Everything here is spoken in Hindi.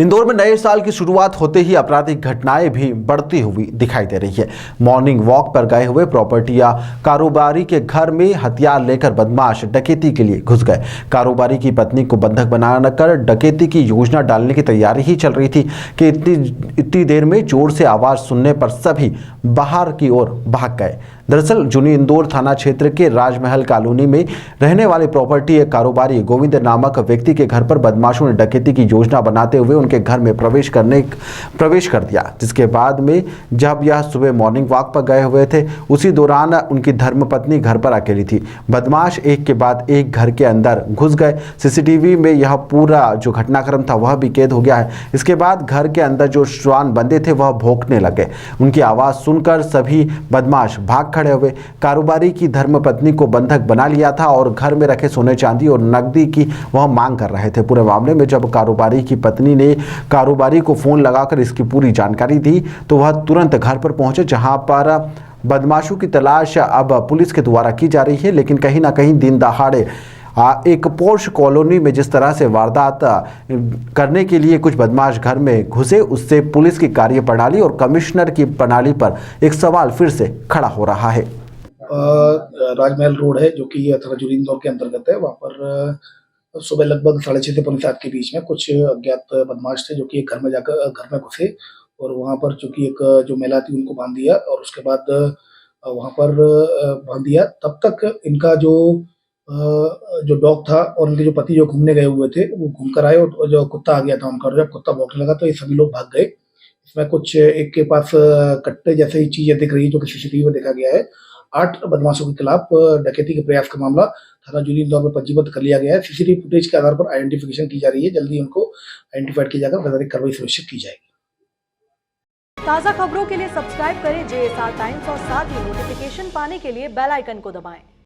इंदौर में नए साल की शुरुआत होते ही आपराधिक घटनाएं भी बढ़ती हुई दिखाई दे रही है। मॉर्निंग वॉक पर गए हुए प्रॉपर्टी या कारोबारी के घर में हथियार लेकर बदमाश डकैती के लिए घुस गए। कारोबारी की पत्नी को बंधक बनाकर डकैती की योजना डालने की तैयारी ही चल रही थी कि इतनी देर में जोर से आवाज सुनने पर सभी बाहर की ओर भाग गए। दरअसल जूनी इंदौर थाना क्षेत्र के राजमहल कॉलोनी में रहने वाले प्रॉपर्टी कारोबारी गोविंद नामक व्यक्ति के घर पर बदमाशों ने डकैती की योजना बनाते हुए उनके घर में प्रवेश कर दिया, जिसके बाद में जब यह सुबह मॉर्निंग वॉक पर गए हुए थे, उसी दौरान उनकी धर्मपत्नी घर पर अकेली थी। बदमाश एक के बाद एक घर के अंदर घुस गए। सीसीटीवी में यह पूरा जो घटनाक्रम था वह भी कैद हो गया है। इसके बाद घर के अंदर जो श्वान बंदे थे वह भौंकने लगे। उनकी आवाज सुनकर सभी बदमाश भाग खड़े हुए। कारोबारी की धर्मपत्नी को बंधक बना लिया था और घर में रखे सोने चांदी और नकदी की वह मांग कर रहे थे। पूरे मामले में जब कारोबारी की पत्नी ने कारोबारी को फोन लगाकर इसकी पूरी जानकारी दी तो वह तुरंत घर पर पहुंचे, जहां पर बदमाशों की तलाश अब पुलिस के द्वारा की जा रही है। लेकिन कहीं ना कहीं दिन दहाड़े एक पोर्श कॉलोनी में जिस तरह से वारदात करने के लिए कुछ बदमाश घर में घुसे, उससे पुलिस की कार्यप्रणाली और कमिश्नर की प्रणाली पर एक सवाल फिर से खड़ा हो रहा है। राजमहल रोड है जो कि थाना जूनी इंदौर के अंतर्गत है। वहाँ पर सुबह लगभग 6:30 से 6:45 के बीच में कुछ अज्ञात बदमाश थे जो कि एक घर में घुसे और वहाँ पर चूंकि एक जो महिला थी उनको बांध दिया और उसके बाद वहाँ पर बांध दिया। तब तक इनका जो डॉग था और उनके जो पति जो घूमने गए हुए थे वो घूम कर आए और जो कुत्ता आ गया था उनका, जब कुत्ता भौंकने लगा तो ये सभी लोग भाग गए। इसमें कुछ एक के पास कट्टे जैसे चीजें दिख रही है जो कि सीसीटीवी में देखा गया है। 8 बदमाशों के खिलाफ डकैती के प्रयास का मामला थाना जूनी इंदौर में पंजीबद्ध कर लिया गया है। सीसीटीवी फुटेज के आधार पर आइडेंटिफिकेशन की जा रही है। जल्दी उनको आइडेंटिफाइड किया जाकर वैधानिक कार्रवाई सुनिश्चित की जाएगी। ताज़ा खबरों के लिए सब्सक्राइब करें JSR टाइम्स और साथ ही नोटिफिकेशन पाने के लिए बेल आइकन को दबाएं।